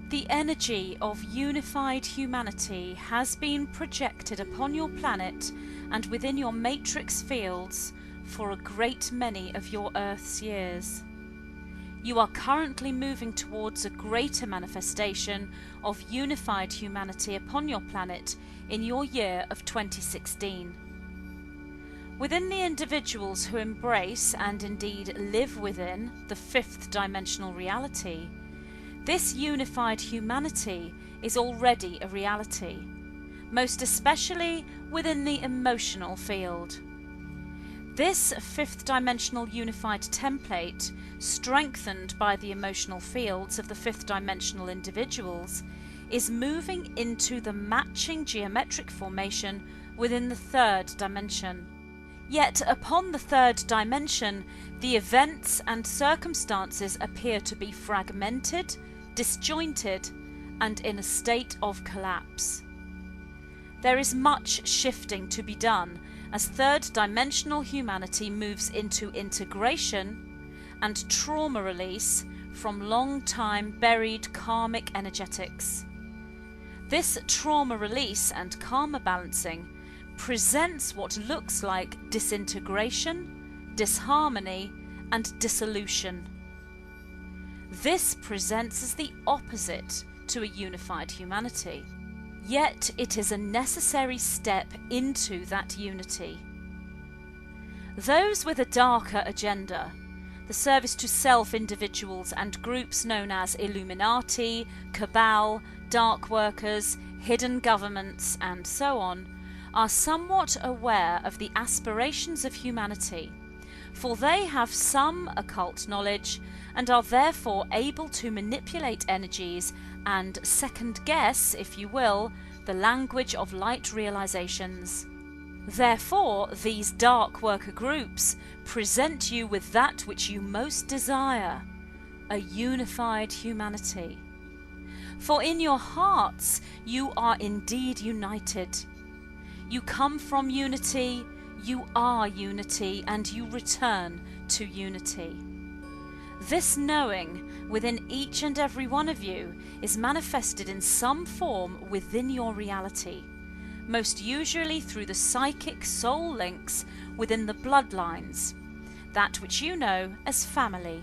The energy of unified humanity has been projected upon your planet and within your matrix fields for a great many of your Earth's years. You are currently moving towards a greater manifestation of unified humanity upon your planet in your year of 2016. Within the individuals who embrace and indeed live within the fifth dimensional reality, this unified humanity is already a reality, most especially within the emotional field. This fifth dimensional unified template, strengthened by the emotional fields of the fifth dimensional individuals, is moving into the matching geometric formation within the third dimension. Yet upon the third dimension, the events and circumstances appear to be fragmented, disjointed, and in a state of collapse. There is much shifting to be done as third dimensional humanity moves into integration and trauma release from long time buried karmic energetics. This trauma release and karma balancing presents what looks like disintegration, disharmony, and dissolution. This presents as the opposite to a unified humanity, yet it is a necessary step into that unity. Those with a darker agenda, the service to self individuals and groups known as Illuminati, Cabal, Dark Workers, hidden governments, and so on, are somewhat aware of the aspirations of humanity, for they have some occult knowledge and are therefore able to manipulate energies and second guess, if you will, the language of light realizations. Therefore, these dark worker groups present you with that which you most desire, a unified humanity. For in your hearts you are indeed united. You come from unity, you are unity, and you return to unity. This knowing within each and every one of you is manifested in some form within your reality, most usually through the psychic soul links within the bloodlines, that which you know as family,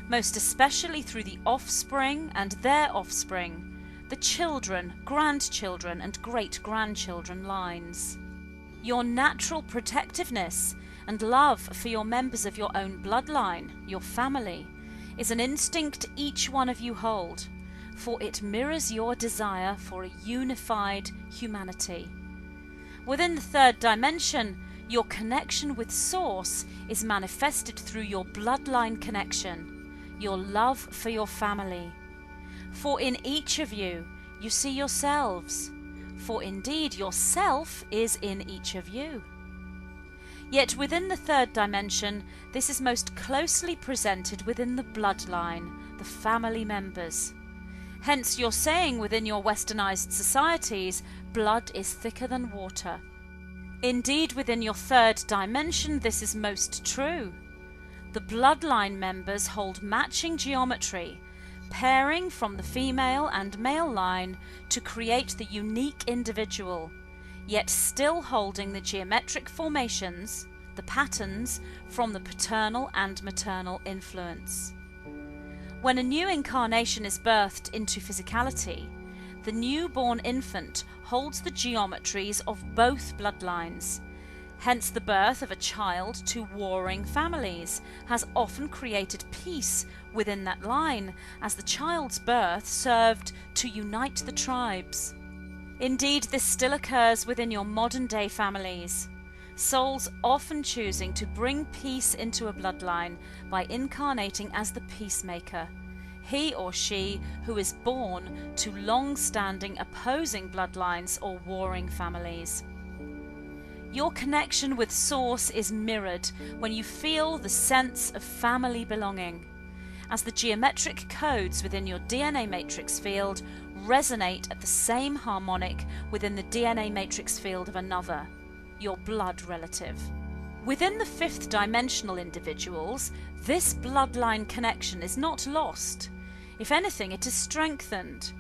most especially through the offspring and their offspring, the children, grandchildren, and great-grandchildren lines. Your natural protectiveness and love for your members of your own bloodline, your family, is an instinct each one of you hold, for it mirrors your desire for a unified humanity. Within the third dimension, your connection with Source is manifested through your bloodline connection, your love for your family. For in each of you, you see yourselves, for indeed yourself is in each of you. Yet within the third dimension, this is most closely presented within the bloodline, the family members. Hence your saying within your westernized societies, blood is thicker than water. Indeed, within your third dimension, this is most true. The bloodline members hold matching geometry, pairing from the female and male line to create the unique individual, yet still holding the geometric formations, the patterns, from the paternal and maternal influence. When a new incarnation is birthed into physicality, the newborn infant holds the geometries of both bloodlines. Hence the birth of a child to warring families has often created peace within that line, as the child's birth served to unite the tribes. Indeed, this still occurs within your modern-day families. Souls often choosing to bring peace into a bloodline by incarnating as the peacemaker, he or she who is born to long-standing opposing bloodlines or warring families. Your connection with Source is mirrored when you feel the sense of family belonging, as the geometric codes within your DNA matrix field resonate at the same harmonic within the DNA matrix field of another, your blood relative. Within the fifth dimensional individuals, this bloodline connection is not lost. If anything, it is strengthened.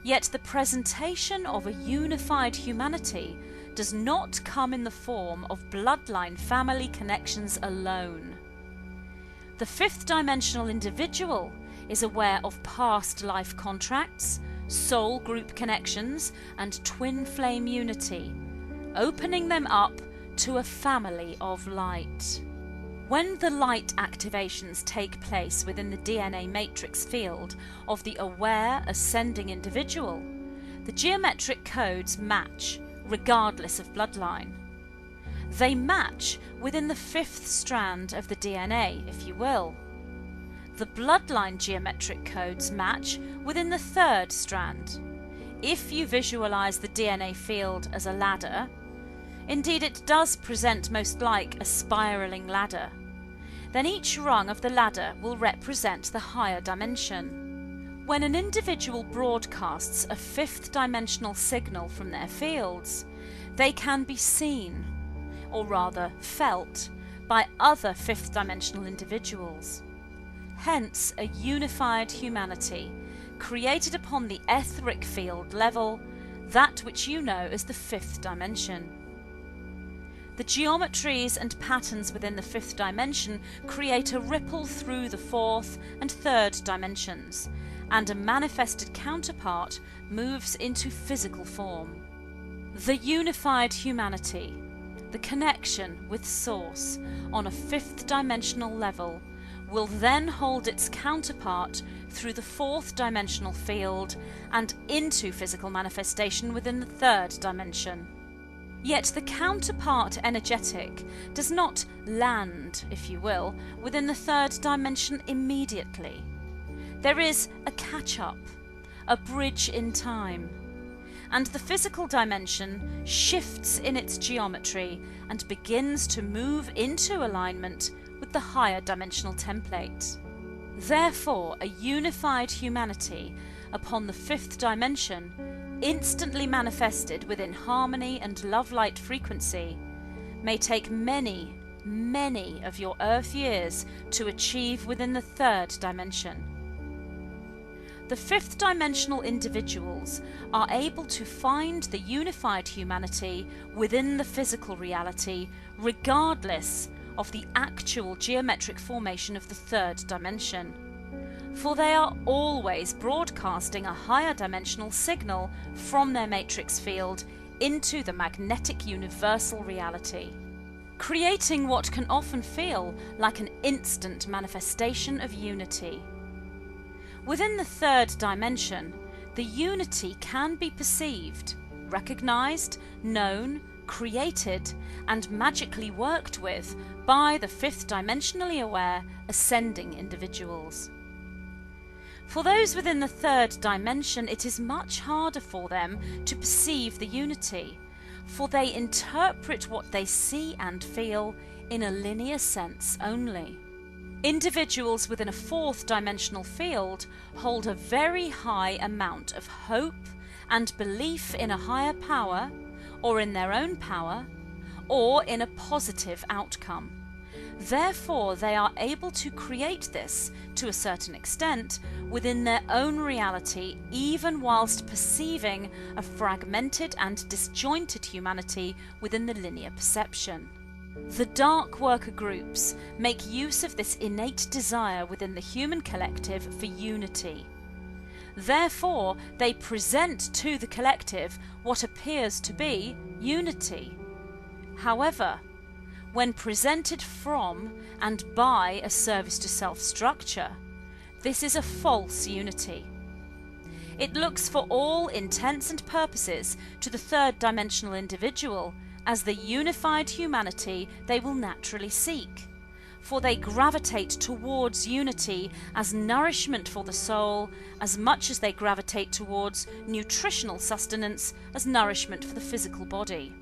Yet the presentation of a unified humanity does not come in the form of bloodline family connections alone. The fifth dimensional individual is aware of past life contracts, soul group connections, and twin flame unity, opening them up to a family of light. When the light activations take place within the DNA matrix field of the aware ascending individual, the geometric codes match regardless of bloodline. They match within the fifth strand of the DNA, if you will. The bloodline geometric codes match within the third strand. If you visualize the DNA field as a ladder, indeed it does present most like a spiraling ladder, then each rung of the ladder will represent the higher dimension. When an individual broadcasts a fifth dimensional signal from their fields, they can be seen, or rather felt, by other fifth dimensional individuals. Hence a unified humanity, created upon the etheric field level, that which you know as the fifth dimension. The geometries and patterns within the fifth dimension create a ripple through the fourth and third dimensions, and a manifested counterpart moves into physical form. The unified humanity, the connection with Source on a fifth dimensional level, will then hold its counterpart through the fourth dimensional field and into physical manifestation within the third dimension. Yet the counterpart energetic does not land, if you will, within the third dimension immediately. There is a catch-up, a bridge in time, and the physical dimension shifts in its geometry and begins to move into alignment with the higher dimensional template. Therefore, a unified humanity upon the fifth dimension, instantly manifested within harmony and love-light frequency, may take many, many of your Earth years to achieve within the third dimension. The fifth dimensional individuals are able to find the unified humanity within the physical reality, regardless of the actual geometric formation of the third dimension. For they are always broadcasting a higher dimensional signal from their matrix field into the magnetic universal reality, creating what can often feel like an instant manifestation of unity. Within the third dimension, the unity can be perceived, recognized, known, created, and magically worked with by the fifth dimensionally aware ascending individuals. For those within the third dimension, it is much harder for them to perceive the unity, for they interpret what they see and feel in a linear sense only. Individuals within a fourth dimensional field hold a very high amount of hope and belief in a higher power, or in their own power, or in a positive outcome. Therefore, they are able to create this, to a certain extent, within their own reality, even whilst perceiving a fragmented and disjointed humanity within the linear perception. The dark worker groups make use of this innate desire within the human collective for unity. Therefore, they present to the collective what appears to be unity. However, when presented from and by a service to self structure, this is a false unity. It looks for all intents and purposes to the third dimensional individual as the unified humanity they will naturally seek, for they gravitate towards unity as nourishment for the soul as much as they gravitate towards nutritional sustenance as nourishment for the physical body.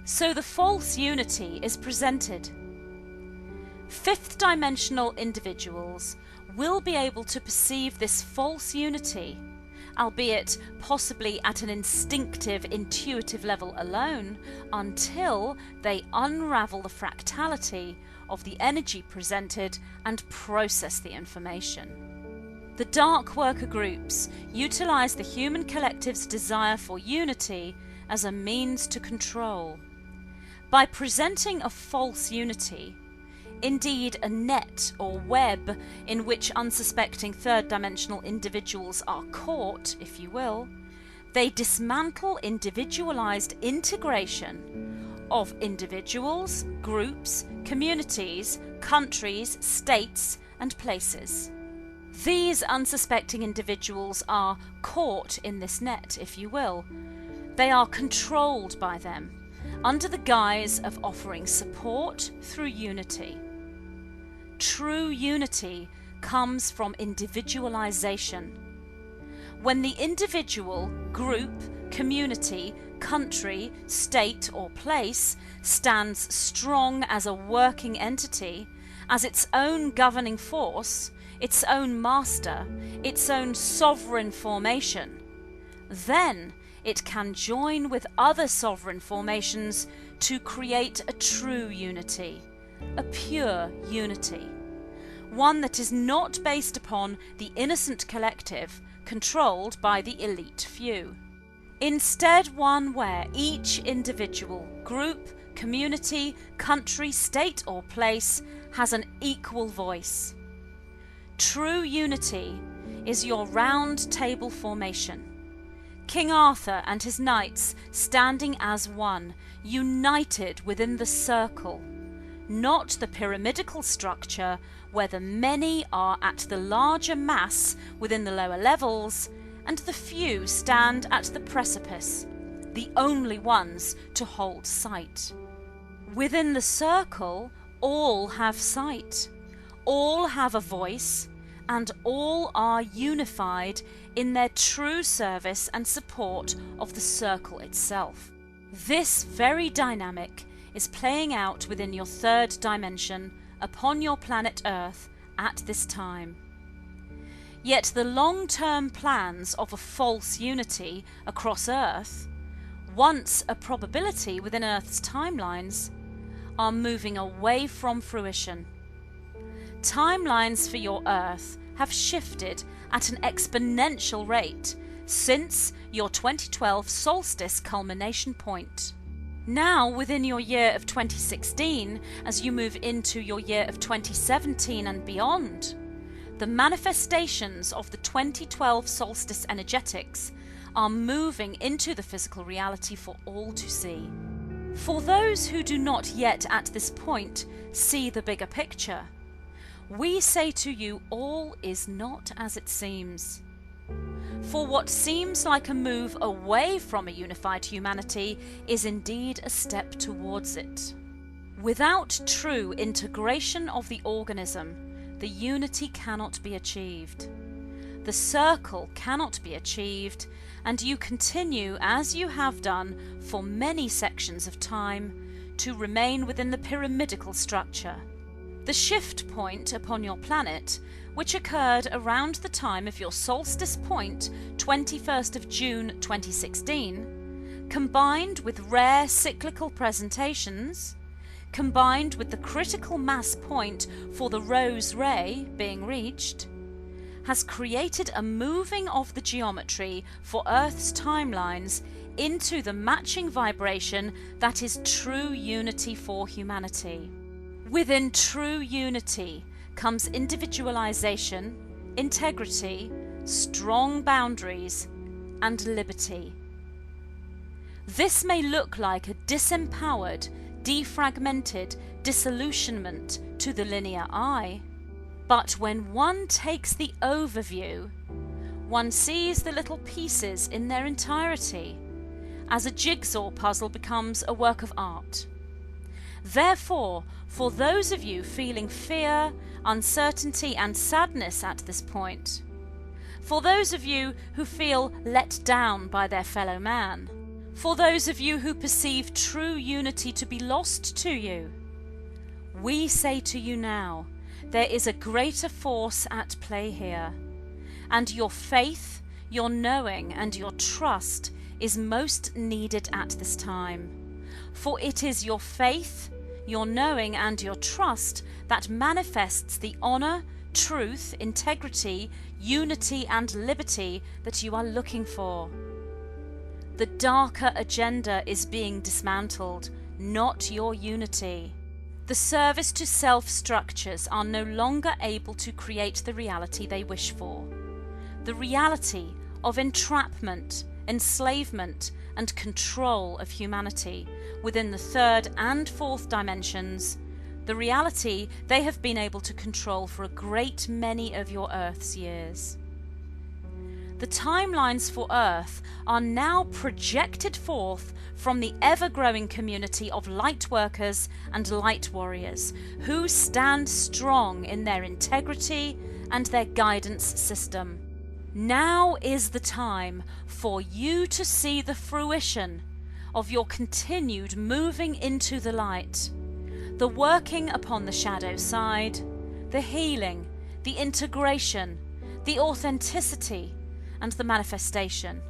So the false unity is presented. Fifth dimensional individuals will be able to perceive this false unity, albeit possibly at an instinctive, intuitive level alone, until they unravel the fractality of the energy presented and process the information. The dark worker groups utilize the human collective's desire for unity as a means to control. By presenting a false unity, indeed a net or web in which unsuspecting third-dimensional individuals are caught, if you will, they dismantle individualized integration of individuals, groups, communities, countries, states, and places. These unsuspecting individuals are caught in this net, if you will. They are controlled by them, under the guise of offering support through unity. True unity comes from individualization. When the individual, group, community, country, state, or place stands strong as a working entity, as its own governing force, its own master, its own sovereign formation, then it can join with other sovereign formations to create a true unity, a pure unity, one that is not based upon the innocent collective controlled by the elite few. Instead, one where each individual, group, community, country, state, or place has an equal voice. True unity is your round table formation. King Arthur and his knights standing as one, united within the circle, not the pyramidical structure where the many are at the larger mass within the lower levels and the few stand at the precipice, the only ones to hold sight. Within the circle, all have sight, all have a voice, and all are unified in their true service and support of the circle itself. This very dynamic is playing out within your third dimension upon your planet Earth at this time. Yet the long-term plans of a false unity across Earth, once a probability within Earth's timelines, are moving away from fruition. Timelines for your Earth have shifted at an exponential rate since your 2012 solstice culmination point. Now, within your year of 2016, as you move into your year of 2017 and beyond, the manifestations of the 2012 solstice energetics are moving into the physical reality for all to see. For those who do not yet at this point see the bigger picture, we say to you, all is not as it seems. For what seems like a move away from a unified humanity is indeed a step towards it. Without true integration of the organism, the unity cannot be achieved. The circle cannot be achieved, and you continue, as you have done for many sections of time, to remain within the pyramidical structure. The shift point upon your planet, which occurred around the time of your solstice point, 21st of June 2016, combined with rare cyclical presentations, combined with the critical mass point for the rose ray being reached, has created a moving of the geometry for Earth's timelines into the matching vibration that is true unity for humanity. Within true unity comes individualization, integrity, strong boundaries, and liberty. This may look like a disempowered, defragmented disillusionment to the linear eye, but when one takes the overview, one sees the little pieces in their entirety, as a jigsaw puzzle becomes a work of art. Therefore, for those of you feeling fear, uncertainty, and sadness at this point, for those of you who feel let down by their fellow man, for those of you who perceive true unity to be lost to you, we say to you now, there is a greater force at play here, and your faith, your knowing, and your trust is most needed at this time. For it is your faith, your knowing, and your trust that manifests the honor, truth, integrity, unity, and liberty that you are looking for. The darker agenda is being dismantled, not your unity. The service to self structures are no longer able to create the reality they wish for. The reality of entrapment, enslavement, and control of humanity within the third and fourth dimensions, the reality they have been able to control for a great many of your Earth's years. The timelines for Earth are now projected forth from the ever-growing community of light workers and light warriors who stand strong in their integrity and their guidance system. Now is the time for you to see the fruition of your continued moving into the light, the working upon the shadow side, the healing, the integration, the authenticity, and the manifestation.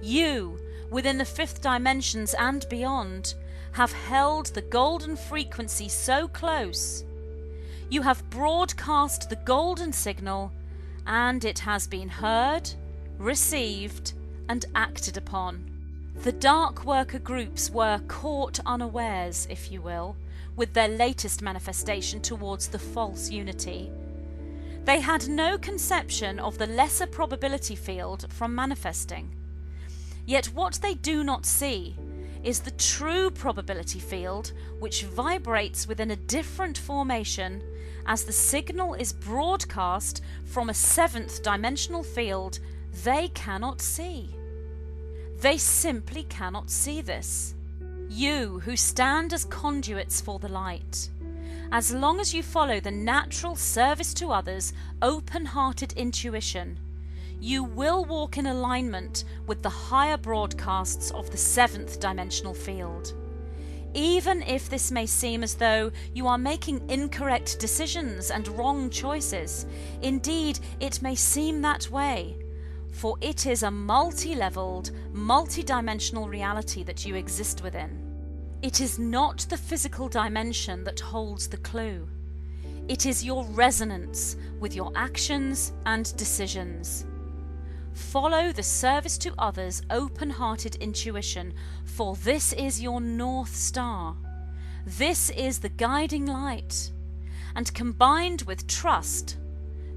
You, within the fifth dimensions and beyond, have held the golden frequency so close. You have broadcast the golden signal, and it has been heard, received, and acted upon. The dark worker groups were caught unawares, if you will, with their latest manifestation towards the false unity. They had no conception of the lesser probability field from manifesting. Yet what they do not see is the true probability field, which vibrates within a different formation as the signal is broadcast from a seventh dimensional field they cannot see. They simply cannot see this. You who stand as conduits for the light, as long as you follow the natural service to others, open-hearted intuition, you will walk in alignment with the higher broadcasts of the seventh dimensional field. Even if this may seem as though you are making incorrect decisions and wrong choices, indeed it may seem that way, for it is a multi-leveled, multi-dimensional reality that you exist within. It is not the physical dimension that holds the clue. It is your resonance with your actions and decisions. Follow the service to others open-hearted intuition, for this is your North Star. This is the guiding light. And combined with trust,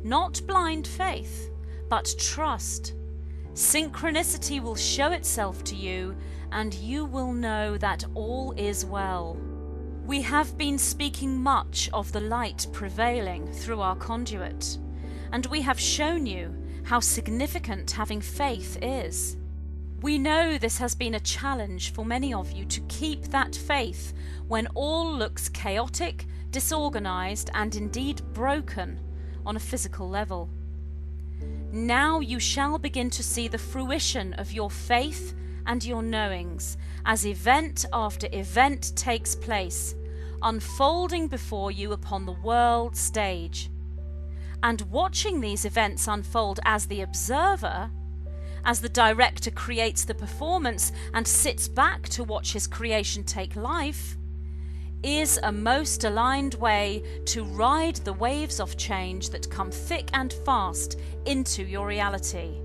not blind faith, but trust, synchronicity will show itself to you, and you will know that all is well. We have been speaking much of the light prevailing through our conduit, and we have shown you how significant having faith is. We know this has been a challenge for many of you to keep that faith when all looks chaotic, disorganized, and indeed broken on a physical level. Now you shall begin to see the fruition of your faith and your knowings as event after event takes place, unfolding before you upon the world stage. And watching these events unfold as the observer, as the director creates the performance and sits back to watch his creation take life, is a most aligned way to ride the waves of change that come thick and fast into your reality.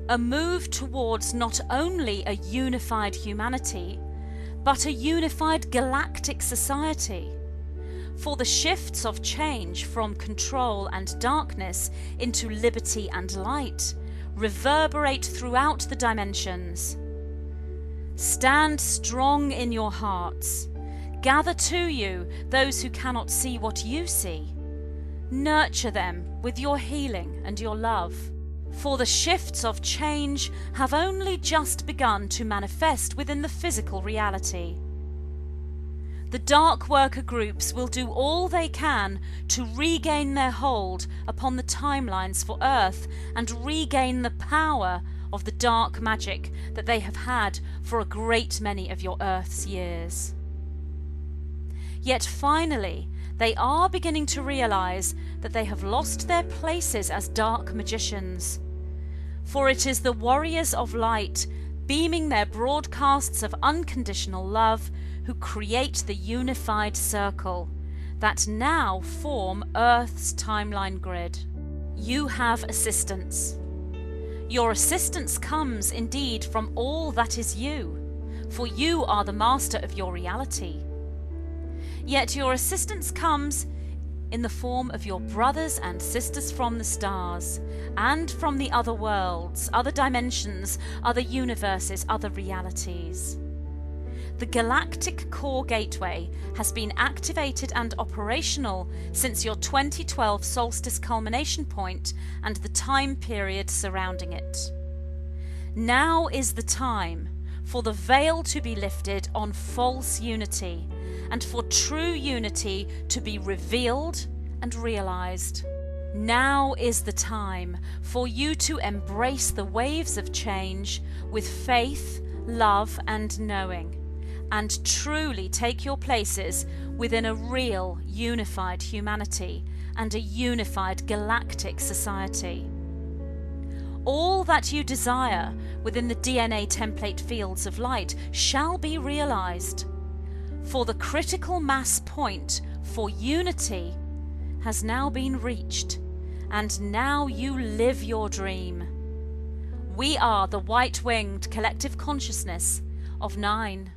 A move towards not only a unified humanity, but a unified galactic society. For the shifts of change from control and darkness into liberty and light reverberate throughout the dimensions. Stand strong in your hearts. Gather to you those who cannot see what you see. Nurture them with your healing and your love. For the shifts of change have only just begun to manifest within the physical reality. The dark worker groups will do all they can to regain their hold upon the timelines for Earth and regain the power of the dark magic that they have had for a great many of your Earth's years. Yet finally, they are beginning to realize that they have lost their places as dark magicians. For it is the warriors of light, beaming their broadcasts of unconditional love, who create the unified circle that now form Earth's timeline grid. You have assistance. Your assistance comes indeed from all that is you, for you are the master of your reality. Yet your assistance comes in the form of your brothers and sisters from the stars, and from the other worlds, other dimensions, other universes, other realities. The Galactic Core Gateway has been activated and operational since your 2012 solstice culmination point and the time period surrounding it. Now is the time for the veil to be lifted on false unity, and for true unity to be revealed and realized. Now is the time for you to embrace the waves of change with faith, love, and knowing, and truly take your places within a real unified humanity and a unified galactic society. All that you desire within the DNA template fields of light shall be realized, for the critical mass point for unity has now been reached, and now you live your dream. We are the white-winged collective consciousness of 9.